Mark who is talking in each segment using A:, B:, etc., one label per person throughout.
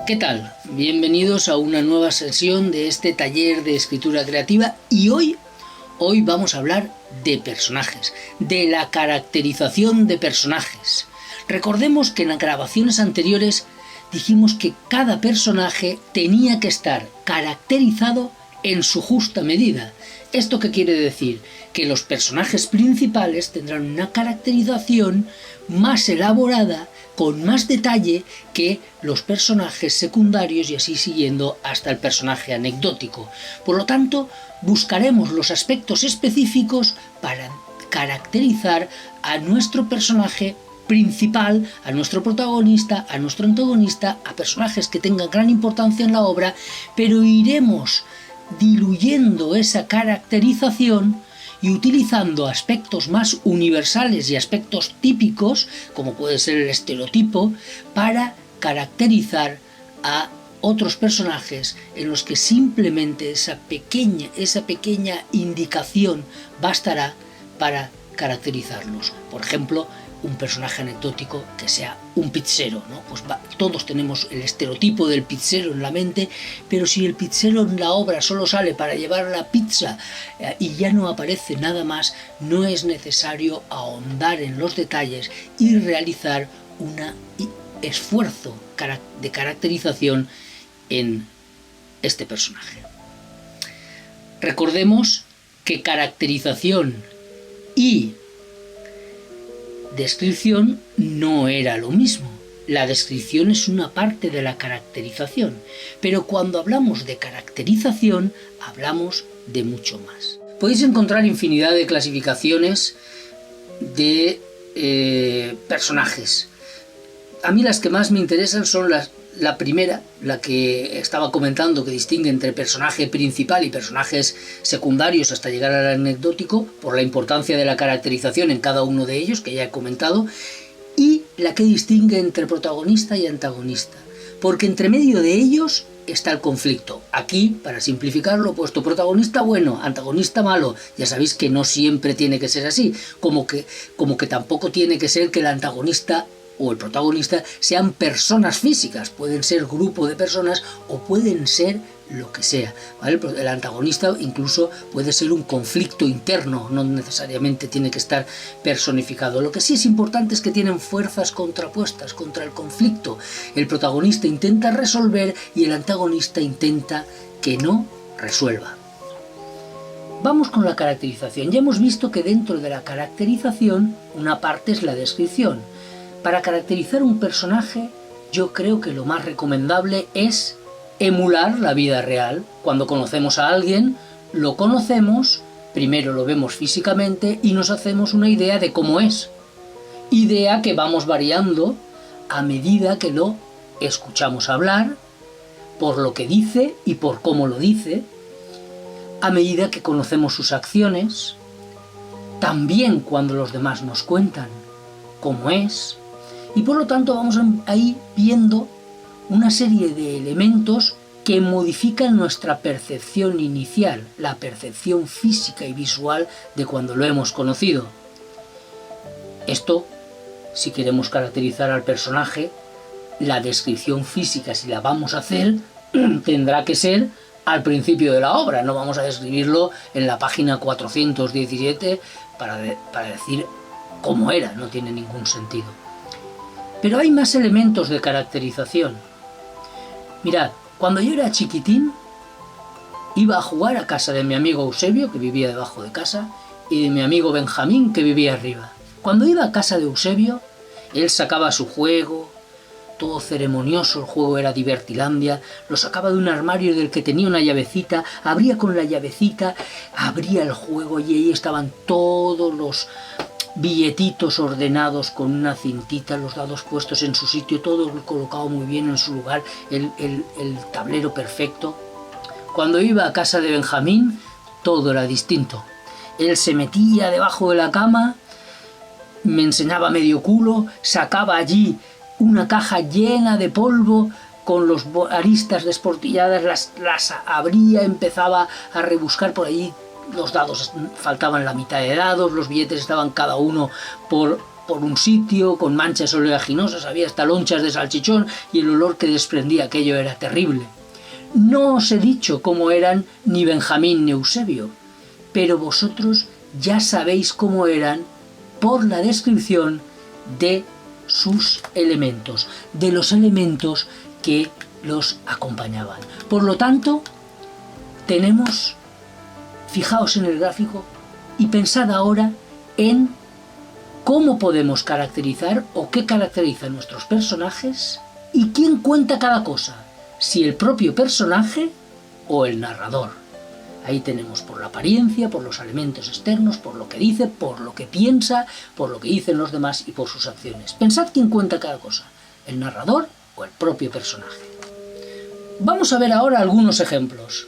A: ¿Qué tal? Bienvenidos a una nueva sesión de este taller de escritura creativa y hoy vamos a hablar de personajes, de la caracterización de personajes. Recordemos que en las grabaciones anteriores dijimos que cada personaje tenía que estar caracterizado en su justa medida. ¿Esto qué quiere decir? Que los personajes principales tendrán una caracterización más elaborada, con más detalle que los personajes secundarios y así siguiendo hasta el personaje anecdótico. Por lo tanto, buscaremos los aspectos específicos para caracterizar a nuestro personaje principal, a nuestro protagonista, a nuestro antagonista, a personajes que tengan gran importancia en la obra, pero iremos diluyendo esa caracterización y utilizando aspectos más universales y aspectos típicos, como puede ser el estereotipo, para caracterizar a otros personajes en los que simplemente esa pequeña indicación bastará para caracterizarlos. Por ejemplo, un personaje anecdótico que sea un pizzero, ¿no? Pues todos tenemos el estereotipo del pizzero en la mente, pero si el pizzero en la obra solo sale para llevar la pizza y ya no aparece nada más, no es necesario ahondar en los detalles y realizar un esfuerzo de caracterización en este personaje. Recordemos que caracterización y descripción no era lo mismo. La descripción es una parte de la caracterización, pero cuando hablamos de caracterización hablamos de mucho más. Podéis encontrar infinidad de clasificaciones de personajes. A mí las que más me interesan son la primera, la que estaba comentando, que distingue entre personaje principal y personajes secundarios hasta llegar al anecdótico, por la importancia de la caracterización en cada uno de ellos, que ya he comentado, y la que distingue entre protagonista y antagonista, porque entre medio de ellos está el conflicto. Aquí, para simplificarlo, he puesto protagonista bueno, antagonista malo. Ya sabéis que no siempre tiene que ser así, como que tampoco tiene que ser que el antagonista o el protagonista sean personas físicas, pueden ser grupo de personas o pueden ser lo que sea, ¿vale? El antagonista incluso puede ser un conflicto interno, no necesariamente tiene que estar personificado. Lo que sí es importante es que tienen fuerzas contrapuestas contra el conflicto. El protagonista intenta resolver y el antagonista intenta que no resuelva. Vamos con la caracterización. Ya hemos visto que dentro de la caracterización una parte es la descripción. Para caracterizar un personaje, yo creo que lo más recomendable es emular la vida real. Cuando conocemos a alguien, lo conocemos, primero lo vemos físicamente y nos hacemos una idea de cómo es. Idea que vamos variando a medida que lo escuchamos hablar, por lo que dice y por cómo lo dice, a medida que conocemos sus acciones, también cuando los demás nos cuentan cómo es. Y por lo tanto vamos ahí viendo una serie de elementos que modifican nuestra percepción inicial, la percepción física y visual de cuando lo hemos conocido. Esto, si queremos caracterizar al personaje, la descripción física, si la vamos a hacer, tendrá que ser al principio de la obra. No vamos a describirlo en la página 417 para decir cómo era, no tiene ningún sentido. Pero hay más elementos de caracterización. Mirad, cuando yo era chiquitín, iba a jugar a casa de mi amigo Eusebio, que vivía debajo de casa, y de mi amigo Benjamín, que vivía arriba. Cuando iba a casa de Eusebio, él sacaba su juego, todo ceremonioso, el juego era Divertilandia, lo sacaba de un armario del que tenía una llavecita, abría con la llavecita, abría el juego y ahí estaban todos los billetitos ordenados con una cintita, los dados puestos en su sitio, todo colocado muy bien en su lugar, el tablero perfecto. Cuando iba a casa de Benjamín, todo era distinto. Él se metía debajo de la cama, me enseñaba medio culo, sacaba allí una caja llena de polvo con los aristas desportilladas, las abría, empezaba a rebuscar por allí. Los dados, faltaban la mitad de dados, los billetes estaban cada uno por por un sitio con manchas oleaginosas, había hasta lonchas de salchichón y el olor que desprendía aquello era terrible. No os he dicho cómo eran ni Benjamín ni Eusebio, pero vosotros ya sabéis cómo eran por la descripción de sus elementos, de los elementos que los acompañaban. Por lo tanto, fijaos en el gráfico y pensad ahora en cómo podemos caracterizar o qué caracteriza a nuestros personajes y quién cuenta cada cosa, si el propio personaje o el narrador. Ahí tenemos por la apariencia, por los elementos externos, por lo que dice, por lo que piensa, por lo que dicen los demás y por sus acciones. Pensad quién cuenta cada cosa, el narrador o el propio personaje. Vamos a ver ahora algunos ejemplos.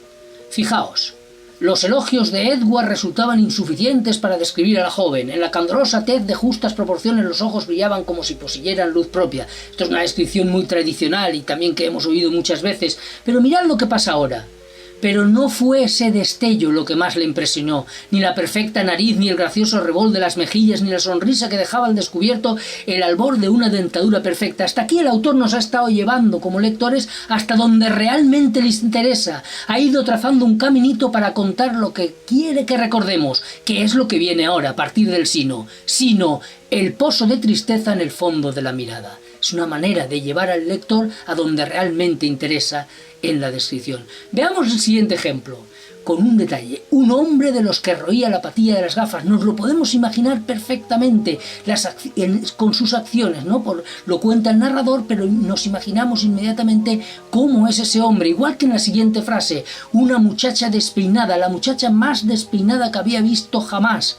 A: Fijaos, los elogios de Edward resultaban insuficientes para describir a la joven. En la candorosa tez de justas proporciones los ojos brillaban como si poseyeran luz propia. Esto es una descripción muy tradicional y también que hemos oído muchas veces, pero mirad lo que pasa ahora. Pero no fue ese destello lo que más le impresionó, ni la perfecta nariz, ni el gracioso rebol de las mejillas, ni la sonrisa que dejaba al descubierto el albor de una dentadura perfecta. Hasta aquí el autor nos ha estado llevando como lectores hasta donde realmente les interesa. Ha ido trazando un caminito para contar lo que quiere que recordemos, que es lo que viene ahora a partir del sino, el pozo de tristeza en el fondo de la mirada. Es una manera de llevar al lector a donde realmente interesa en la descripción. Veamos el siguiente ejemplo, con un detalle. Un hombre de los que roía la patilla de las gafas. Nos lo podemos imaginar perfectamente con sus acciones, ¿no? Lo cuenta el narrador, pero nos imaginamos inmediatamente cómo es ese hombre. Igual que en la siguiente frase, una muchacha despeinada, la muchacha más despeinada que había visto jamás.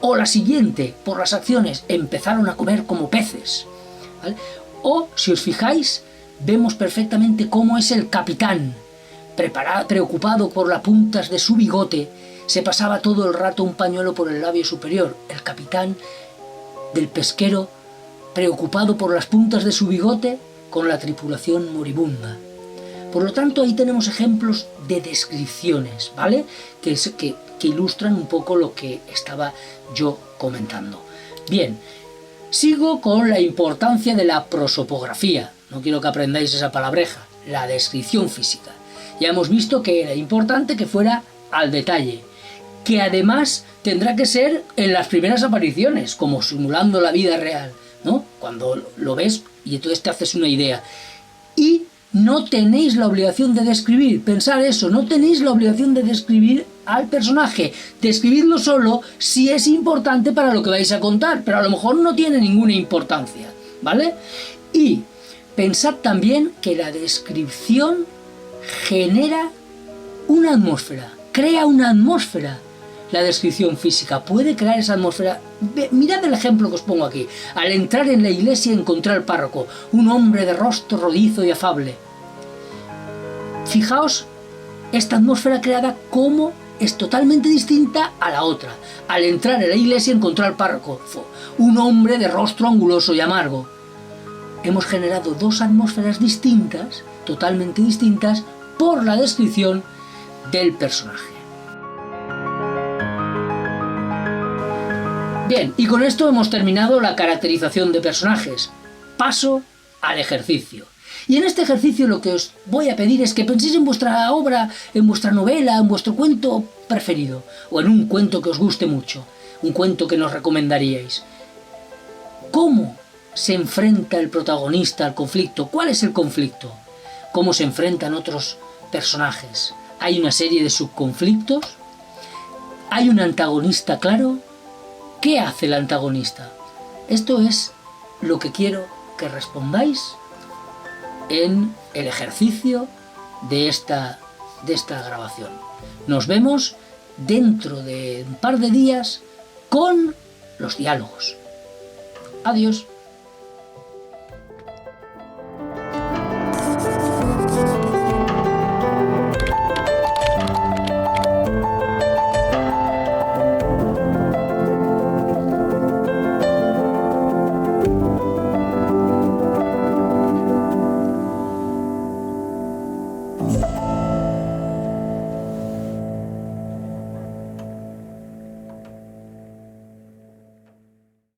A: O la siguiente, por las acciones, empezaron a comer como peces, ¿vale? O, si os fijáis, vemos perfectamente cómo es el capitán, preocupado por las puntas de su bigote, se pasaba todo el rato un pañuelo por el labio superior. El capitán del pesquero, preocupado por las puntas de su bigote, con la tripulación moribunda. Por lo tanto, ahí tenemos ejemplos de descripciones, ¿vale? Que ilustran un poco lo que estaba yo comentando. Bien, sigo con la importancia de la prosopografía. No quiero que aprendáis esa palabreja, la descripción física. Ya hemos visto que era importante que fuera al detalle, que además tendrá que ser en las primeras apariciones, como simulando la vida real, ¿no? Cuando lo ves y entonces te haces una idea. Y no tenéis la obligación de describir, pensar eso, no tenéis la obligación de describir al personaje. Describidlo solo si es importante para lo que vais a contar, pero a lo mejor no tiene ninguna importancia, ¿vale? Y pensad también que la descripción genera una atmósfera, crea una atmósfera. La descripción física puede crear esa atmósfera. Mirad el ejemplo que os pongo aquí. Al entrar en la iglesia encontré al párroco, un hombre de rostro rodizo y afable. Fijaos, esta atmósfera creada como es totalmente distinta a la otra. Al entrar en la iglesia encontré al párroco, un hombre de rostro anguloso y amargo. Hemos generado dos atmósferas distintas, totalmente distintas, por la descripción del personaje. Bien, y con esto hemos terminado la caracterización de personajes. Paso al ejercicio. Y en este ejercicio lo que os voy a pedir es que penséis en vuestra obra, en vuestra novela, en vuestro cuento preferido, o en un cuento que os guste mucho, un cuento que nos recomendaríais. ¿Cómo se enfrenta el protagonista al conflicto? ¿Cuál es el conflicto? ¿Cómo se enfrentan otros personajes? ¿Hay una serie de subconflictos? ¿Hay un antagonista claro? ¿Qué hace el antagonista? Esto es lo que quiero que respondáis en el ejercicio de esta grabación. Nos vemos dentro de un par de días con los diálogos. Adiós.